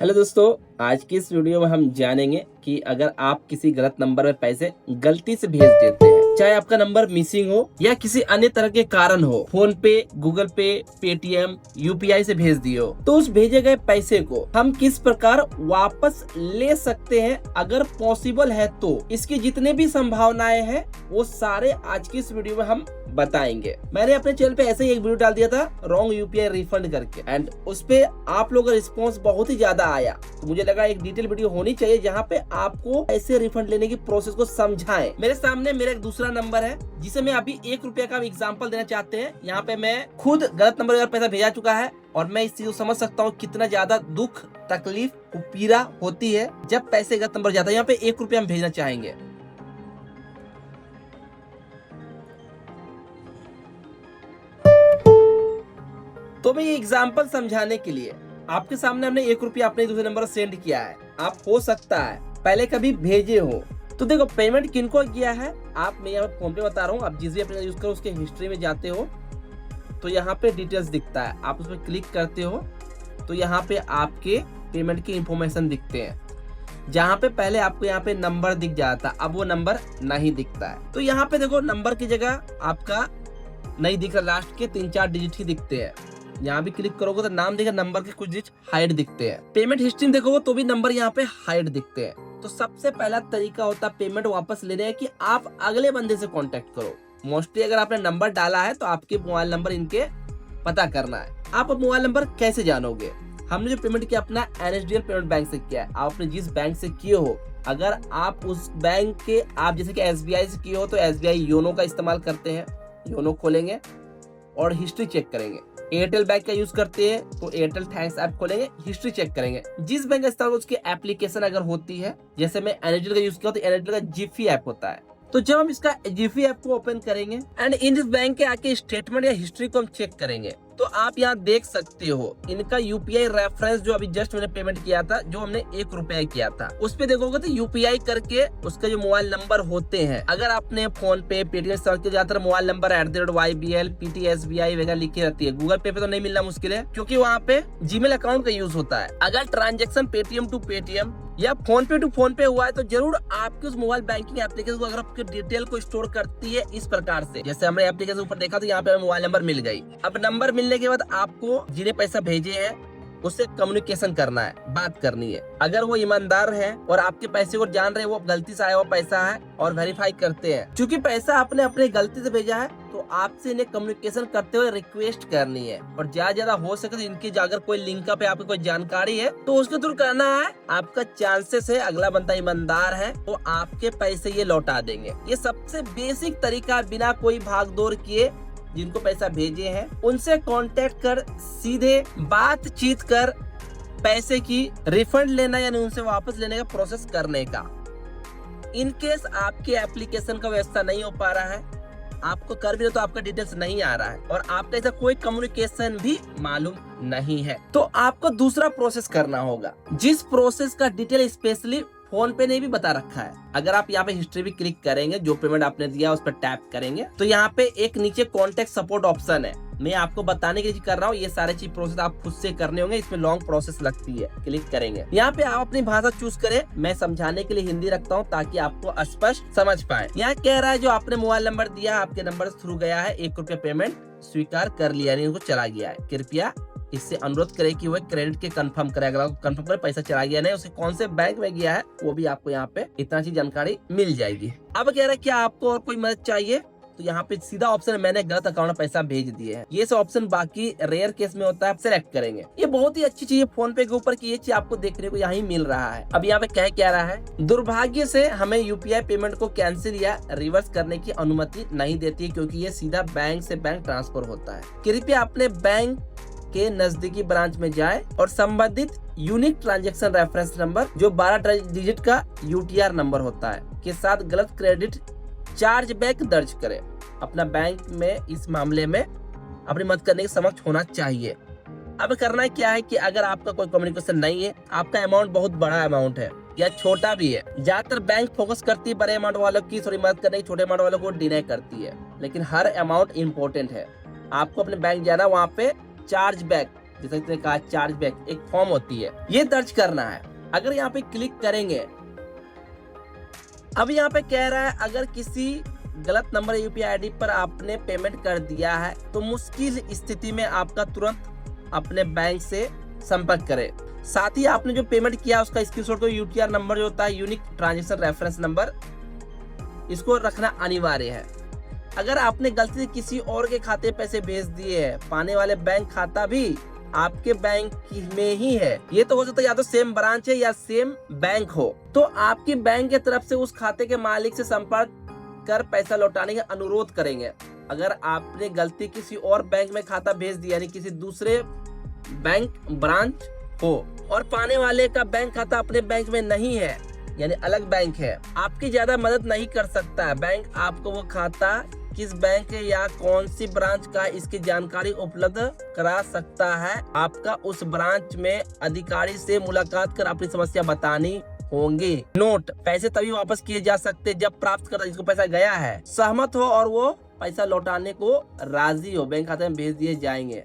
Hello दोस्तों, आज की इस वीडियो में हम जानेंगे कि अगर आप किसी गलत नंबर में पैसे गलती से भेज देते हैं, चाहे आपका नंबर मिसिंग हो या किसी अन्य तरह के कारण हो, फोन पे, गूगल पे, पेटीएम, यूपीआई से भेज दिए हो, तो उस भेजे गए पैसे को हम किस प्रकार वापस ले सकते हैं अगर पॉसिबल है तो। इसकी जितने भी संभावनाएं हैं वो सारे आज की इस वीडियो में हम बताएंगे। मैंने अपने चैनल पे ऐसे ही एक वीडियो डाल दिया था रॉन्ग यूपीआई रिफंड करके, एंड उस पे आप लोगों का रिस्पॉन्स बहुत ही ज्यादा आया, तो मुझे लगा एक डिटेल वीडियो होनी चाहिए जहाँ पे आपको ऐसे रिफंड लेने की प्रोसेस को समझाएं। मेरे सामने मेरा एक दूसरा नंबर है जिसे मैं अभी 1 रुपया का एग्जाम्पल देना चाहते हैं। यहाँ पे मैं खुद गलत नंबर पर पैसा भेजा चुका है और मैं इस चीज को समझ सकता हूँ कितना ज्यादा दुख, तकलीफ, पीड़ा होती है जब पैसे गलत नंबर जाता है। यहाँ पे 1 रुपया हम भेजना चाहेंगे। तो मैं ये एग्जाम्पल समझाने के लिए आपके सामने हमने 1 रुपया अपने दूसरे नंबर पर सेंड किया है। आप हो सकता है पहले कभी भेजे हो, तो देखो पेमेंट किनको किया है आप, मैं यहाँ फोन पे बता रहा हूँ। आप जिस भी अपना यूज करो उसके हिस्ट्री में जाते हो तो यहाँ पे डिटेल्स दिखता है, आप उस पर क्लिक करते हो तो यहाँ पे आपके पेमेंट की इंफॉर्मेशन दिखते हैं। जहाँ पे पहले आपको यहाँ पे नंबर दिख जाता, अब वो नंबर नहीं दिखता है। तो यहाँ पे देखो नंबर की जगह आपका नहीं दिख रहा, लास्ट के 3-4 डिजिट ही दिखते हैं। यहाँ भी क्लिक करोगे तो नाम दिखेगा, नंबर के कुछ डिजिट हाइड दिखते हैं। पेमेंट हिस्ट्री में देखोगे तो भी नंबर यहाँ पे हाइड दिखते हैं। तो सबसे पहला तरीका होता है पेमेंट वापस लेने का कि आप अगले बंदे से कांटेक्ट करो। मोस्टली अगर आपने नंबर डाला है तो आपके मोबाइल नंबर इनके पता करना है। आप मोबाइल नंबर कैसे जानोगे? हमने जो पेमेंट किया अपना एनएसडीएल पेमेंट बैंक से किया है। आप अपने जिस बैंक से किए हो, अगर आप उस बैंक के, आप जैसे कि एसबीआई से किए हो तो एसबीआई योनो का इस्तेमाल करते हैं। योनो खोलेंगे और हिस्ट्री चेक करेंगे। एयरटेल बैंक का यूज करते हैं तो एयरटेल थैंक्स ऐप खोलेंगे, हिस्ट्री चेक करेंगे। जिस बैंक का इस्तेमाल उसकी एप्लीकेशन अगर होती है, जैसे मैं एनएसडीएल का यूज किया तो एनएसडीएल का जिफी ऐप होता है। तो जब हम इसका जिफी ऐप को ओपन करेंगे एंड इन बैंक के आके स्टेटमेंट या हिस्ट्री को हम चेक करेंगे तो आप यहाँ देख सकते हो इनका यूपीआई रेफरेंस जो अभी जस्ट मैंने पेमेंट किया था, जो हमने 1 रुपया किया था, उस पे देखोगे तो यूपीआई करके उसका जो मोबाइल नंबर होते हैं, अगर आपने फोन पे, पेटीएम सर्च किया जाता है मोबाइल नंबर @YBL PTSBI वगैरह लिखी रहती है। गूगल पे तो नहीं मिलना मुश्किल है क्योंकि वहाँ पे जीमेल अकाउंट का यूज होता है। अगर ट्रांजेक्शन पेटीएम टू पेटीएम या फोन पे टू फोन पे हुआ है तो जरूर आपके उस मोबाइल बैंकिंग एप्लीकेशन को अगर आपके डिटेल को स्टोर करती है इस प्रकार से, जैसे हमने एप्लीकेशन ऊपर देखा तो यहाँ पे मोबाइल नंबर मिल गई। अब नंबर मिलने के बाद आपको जिन्हें पैसा भेजे हैं उससे कम्युनिकेशन करना है, बात करनी है। अगर वो ईमानदार है और आपके पैसे को जान रहे हैं वो गलती से आया हुआ पैसा है और वेरीफाई करते हैं, क्योंकि पैसा आपने अपने गलती से भेजा है तो आपसे इन्हें कम्युनिकेशन करते हुए रिक्वेस्ट करनी है। और ज्यादा हो सके तो इनकी अगर कोई लिंक पे आपको कोई जानकारी है तो उसके थ्रू करना है। आपका चांसेस है अगला बंदा ईमानदार है तो आपके पैसे ये लौटा देंगे। ये सबसे बेसिक तरीका, बिना कोई भागदौड़ किए जिनको पैसा भेजे हैं उनसे कांटेक्ट कर सीधे बातचीत कर पैसे की रिफंड लेना यानी उनसे वापस लेने का प्रोसेस करने का। इन केस आपके एप्लीकेशन का व्यवस्था नहीं हो पा रहा है, आपको कर भी तो आपका डिटेल्स नहीं आ रहा है और आपका ऐसा कोई कम्युनिकेशन भी मालूम नहीं है, तो आपको दूसरा प्रोसेस करना होगा, जिस प्रोसेस का डिटेल स्पेशली फोन पे ने भी बता रखा है। अगर आप यहाँ पे हिस्ट्री भी क्लिक करेंगे, जो पेमेंट आपने दिया उस पर टैप करेंगे तो यहाँ पे एक नीचे कॉन्टेक्ट सपोर्ट ऑप्शन है। मैं आपको बताने के लिए कर रहा हूँ, ये सारे चीज प्रोसेस आप खुद से करने होंगे, इसमें लॉन्ग प्रोसेस लगती है। क्लिक करेंगे, यहाँ पे आप अपनी भाषा चूज करें। मैं समझाने के लिए हिंदी रखता हूँ ताकि आपको स्पष्ट समझ पाए। यहाँ कह रहा है जो आपने मोबाइल नंबर दिया आपके नंबर थ्रू गया है, 1 रुपया पेमेंट स्वीकार कर लिया, यानी उनको चला गया है। कृपया इससे अनुरोध करें कि वह क्रेडिट के कंफर्म करे। अगर कंफर्म करे पैसा चला गया नहीं, उसे कौन से बैंक में गया है वो भी आपको यहाँ पे इतना सी जानकारी मिल जाएगी। अब कह रहा है क्या आपको और कोई मदद चाहिए, तो यहाँ पे सीधा ऑप्शन है मैंने गलत अकाउंट में पैसा भेज दिए हैं। ये सब ऑप्शन बाकी रेयर केस में होता है, आप सिलेक्ट करेंगे। ये बहुत ही अच्छी चीज है फोन पे के ऊपर की, ये चीज आपको देखने को यहाँ मिल रहा है। अब यहाँ पे क्या रहा है, दुर्भाग्य से हमें यूपीआई पेमेंट को कैंसिल या रिवर्स करने की अनुमति नहीं देती है क्योंकि ये सीधा बैंक से बैंक ट्रांसफर होता है। कृपया अपने बैंक के नजदीकी ब्रांच में जाएं और संबंधित यूनिक ट्रांजैक्शन रेफरेंस नंबर जो 12 डिजिट का यूटीआर नंबर होता है के साथ गलत क्रेडिट चार्ज बैक दर्ज करें। अपना बैंक में इस मामले में अपनी मदद करने के समक्ष होना चाहिए। अब करना क्या है कि अगर आपका कोई कम्युनिकेशन नहीं है, आपका अमाउंट बहुत बड़ा अमाउंट है या छोटा भी है, ज्यादातर बैंक फोकस करती है बड़े अमाउंट वालों की थोड़ी मदद करने की, छोटे अमाउंट वालों को डिनाई करती है, लेकिन हर अमाउंट इम्पोर्टेंट है। आपको अपने बैंक जाना, वहाँ पे चार्ज बैक जैसे कि कहा चार्ज बैक एक फॉर्म होती है, ये दर्ज करना है। अगर यहाँ पे क्लिक करेंगे, अब यहाँ पे कह रहा है अगर किसी गलत नंबर यूपीआई आईडी पर आपने पेमेंट कर दिया है तो मुश्किल स्थिति में आपका तुरंत अपने बैंक से संपर्क करें। साथ ही आपने जो पेमेंट किया उसका स्क्रीनशॉट को यूटीआर नंबर जो होता है यूनिक ट्रांजैक्शन रेफरेंस नंबर, इसको रखना अनिवार्य है। अगर आपने गलती से किसी और के खाते पैसे भेज दिए हैं, पाने वाले बैंक खाता भी आपके बैंक में ही है, ये तो हो सकता है या तो सेम ब्रांच है या सेम बैंक हो, तो आपकी बैंक की तरफ से उस खाते के मालिक से संपर्क कर पैसा लौटाने का अनुरोध करेंगे। अगर आपने गलती किसी और बैंक में खाता भेज दिया यानी किसी दूसरे बैंक ब्रांच हो और पाने वाले का बैंक खाता अपने बैंक में नहीं है यानी अलग बैंक है, आपकी ज्यादा मदद नहीं कर सकता है। बैंक आपको वो खाता किस बैंक या कौन सी ब्रांच का इसकी जानकारी उपलब्ध करा सकता है। आपका उस ब्रांच में अधिकारी से मुलाकात कर अपनी समस्या बतानी होंगी। नोट, पैसे तभी वापस किए जा सकते जब प्राप्तकर्ता जिसको पैसा गया है सहमत हो और वो पैसा लौटाने को राजी हो, बैंक खाते में भेज दिए जाएंगे।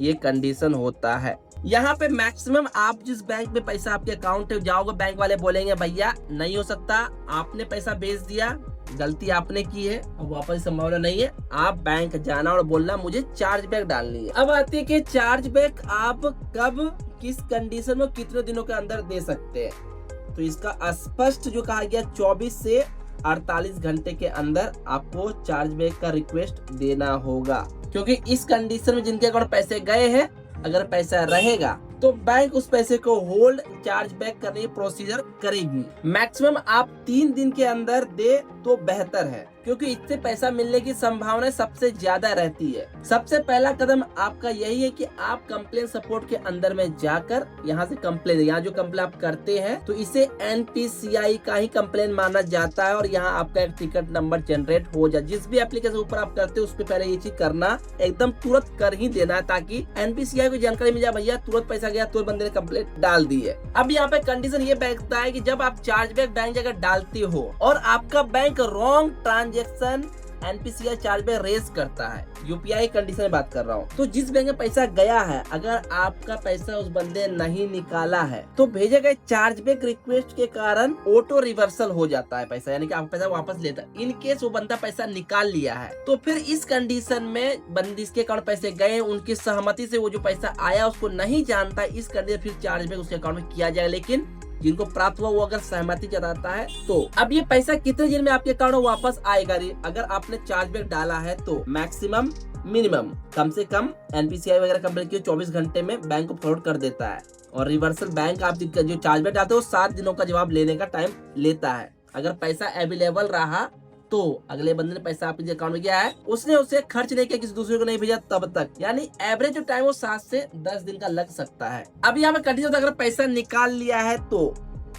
ये कंडीशन होता है। यहाँ पे मैक्सिमम आप जिस बैंक में पैसा आपके अकाउंट में जाओगे, बैंक वाले बोलेंगे भैया नहीं हो सकता, आपने पैसा भेज दिया, गलती आपने की है, अब वापस संभावना नहीं है। आप बैंक जाना और बोलना मुझे चार्ज बैक डालनी है। अब आती है कि चार्ज बैक आप कब किस कंडीशन में कितने दिनों के अंदर दे सकते हैं। तो इसका स्पष्ट जो कहा गया 24 से 48 घंटे के अंदर आपको चार्ज बैक का रिक्वेस्ट देना होगा, क्योंकि इस कंडीशन में जिनके अकाउंट पैसे गए हैं अगर पैसा रहेगा तो बैंक उस पैसे को होल्ड चार्ज बैक करने की प्रोसीजर करेगी। मैक्सिमम आप 3 दिन के अंदर दे तो बेहतर है, क्योंकि इससे पैसा मिलने की संभावना सबसे ज्यादा रहती है। सबसे पहला कदम आपका यही है कि आप कंप्लेन सपोर्ट के अंदर में जाकर यहाँ से कंप्लेन, यहाँ जो कंप्लेन आप करते हैं तो इसे NPCI का ही कंप्लेन माना जाता है और यहाँ आपका एक टिकट नंबर जनरेट हो जाए। जिस भी एप्लीकेशन ऊपर आप करते हो उस पर पहले ये चीज करना एकदम तुरंत कर ही देना है, ताकि NPCI को जानकारी मिल जाए भैया तुरंत पैसा गया, तुरंत बंदे ने कंप्लेंट डाल दी है। अब यहाँ पे कंडीशन ये बैठता है कि जब आप चार्ज बैक बैंक जगह डालते हो और आपका bank wrong transaction NPCI charge back raise करता है, यूपीआई कंडीशन में बात कर रहा हूँ, तो जिस बैंक में पैसा गया है अगर आपका पैसा उस बंदे नहीं निकाला है तो भेजे गए चार्ज बैक रिक्वेस्ट के कारण ऑटो रिवर्सल हो जाता है पैसा, यानी कि आप पैसा वापस लेता है। इन केस वो बंदा पैसा निकाल लिया है तो फिर इस कंडीशन में बंदी जिसके अकाउंट पैसे गए उनकी सहमति से वो जो पैसा आया उसको नहीं जानता, इस कंडीशन फिर चार्ज बैक उसके अकाउंट में किया जाएगा। लेकिन जिनको प्राप्त हुआ वो अगर सहमति जताता है तो अब ये पैसा कितने दिन में आपके अकाउंट में वापस आएगा। अगर आपने चार्ज बैक डाला है तो मैक्सिमम मिनिमम कम से कम NPCI वगैरह कंप्लेन की 24 घंटे में बैंक को फॉरवर्ड कर देता है और रिवर्सल बैंक आप जो चार्ज बैक डालते हो 7 दिनों का जवाब लेने का टाइम लेता है। अगर पैसा अवेलेबल रहा तो अगले बंदे ने पैसा आपके अकाउंट में गया है उसने उसे खर्च नहीं किया, किसी दूसरे को नहीं भेजा तब तक, यानी एवरेज जो टाइम वो 7 से 10 दिन का लग सकता है। अब यहाँ पे कंडीशन अगर पैसा निकाल लिया है तो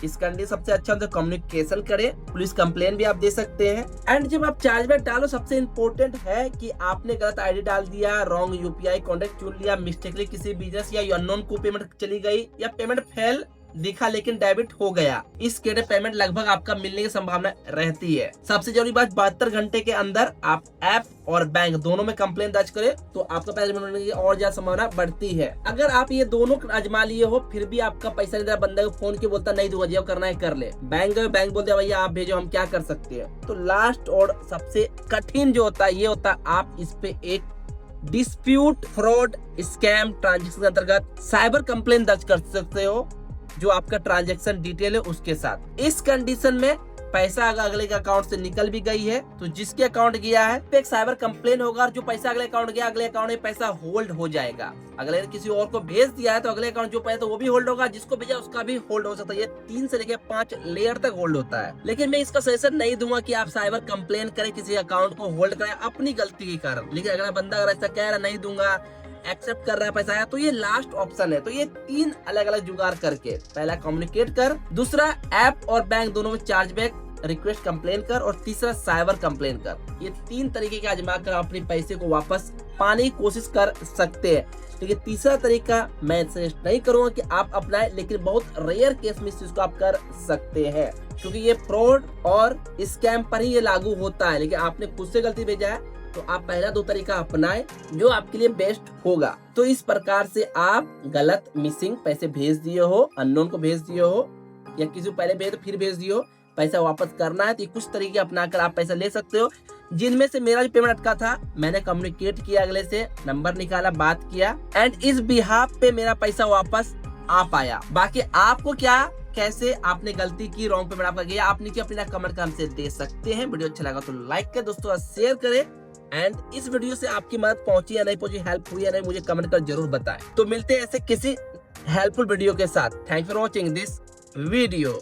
इस कंडीशन सबसे अच्छा होता है कम्युनिकेशन करें, पुलिस कंप्लेन भी आप दे सकते हैं। एंड जब आप चार्ज बैक डालो सबसे इम्पोर्टेंट है कि आपने गलत आईडी डाल दिया, रॉन्ग यूपीआई कॉन्टेक्ट चुन लिया, मिस्टेकली किसी बिजनेस या अननोन को पेमेंट चली गई या पेमेंट फेल दिखा लेकिन डेबिट हो गया, इस केस में पेमेंट लगभग आपका मिलने की संभावना रहती है। सबसे जरूरी बात 72 घंटे के अंदर आप ऐप और बैंक दोनों में कंप्लेन दर्ज करें तो आपका पैसा मिलने की और ज्यादा संभावना बढ़ती है। अगर आप ये दोनों आजमा लिए हो फिर भी आपका पैसा नहीं, बंदे को फोन के बोलता नहीं दूंगा, जो करना है कर ले, बैंक बोलते भैया आप भेजो हम क्या कर सकते हैं। तो लास्ट और सबसे कठिन जो होता है ये होता है आप इस पे एक डिस्प्यूट फ्रॉड स्कैम ट्रांजेक्शन के अंतर्गत साइबर कंप्लेन दर्ज कर सकते हो जो आपका ट्रांजैक्शन डिटेल है उसके साथ। इस कंडीशन में पैसा अगर अगले के अकाउंट से निकल भी गई है तो जिसके अकाउंट गया है तो एक साइबर कंप्लेन होगा और जो पैसा अगले अकाउंट गया अगले अकाउंट में पैसा होल्ड हो जाएगा। अगले ने किसी और को भेज दिया है तो अगले अकाउंट जो पैसा तो वो भी होल्ड होगा, जिसको भेजा उसका भी होल्ड हो सकता है। ये 3 से लेकर 5 लेयर तक होल्ड होता है। लेकिन मैं इसका सजेशन नहीं दूंगा कि आप साइबर कंप्लेन करें किसी अकाउंट को होल्ड करें अपनी गलती के कारण। लेकिन अगर बंदा अगर ऐसा कह रहा नहीं दूंगा, एक्सेप्ट कर रहा है पैसा आया, तो ये लास्ट ऑप्शन है। तो ये 3 अलग अलग जुगाड़ करके, पहला कम्युनिकेट कर, दूसरा ऐप और बैंक दोनों में चार्ज बैक रिक्वेस्ट कंप्लेन कर और तीसरा साइबर कंप्लेन कर। ये 3 तरीके के आजमा कर अपने पैसे को वापस पाने की कोशिश कर सकते हैं। लेकिन तीसरा तरीका मैं सजेस्ट नहीं करूंगा कि आप अपनाएं, लेकिन बहुत रेयर केस में इस चीज को आप कर सकते हैं क्योंकि ये फ्रॉड और स्कैम पर ही ये लागू होता है। लेकिन आपने खुद से गलती भेजा है तो आप पहला 2 तरीका अपनाएं जो आपके लिए बेस्ट होगा। तो इस प्रकार से आप गलत मिसिंग पैसे भेज दिए हो, अननोन को भेज दिए हो या किसी को पहले भेज तो फिर भेज दिए हो, पैसा वापस करना है तो ये कुछ तरीके अपनाकर आप पैसा ले सकते हो। जिनमें से मेरा जो पेमेंट अटका था, मैंने कम्युनिकेट किया, अगले से नंबर निकाला, बात किया एंड इस बिहाफ पे मेरा पैसा वापस आ पाया। बाकी आपको क्या, कैसे आपने गलती की, रॉन्ग पेमेंट आपका गया, आपने क्या, अपना कमेंट हमसे दे सकते हैं। वीडियो अच्छा लगा तो लाइक कर दोस्तों, शेयर करें एंड इस वीडियो से आपकी मदद पहुंची या नहीं पहुंची, हेल्प हुई या नहीं, मुझे कमेंट कर जरूर बताएं। तो मिलते हैं ऐसे किसी हेल्पफुल वीडियो के साथ। Thanks for watching this video.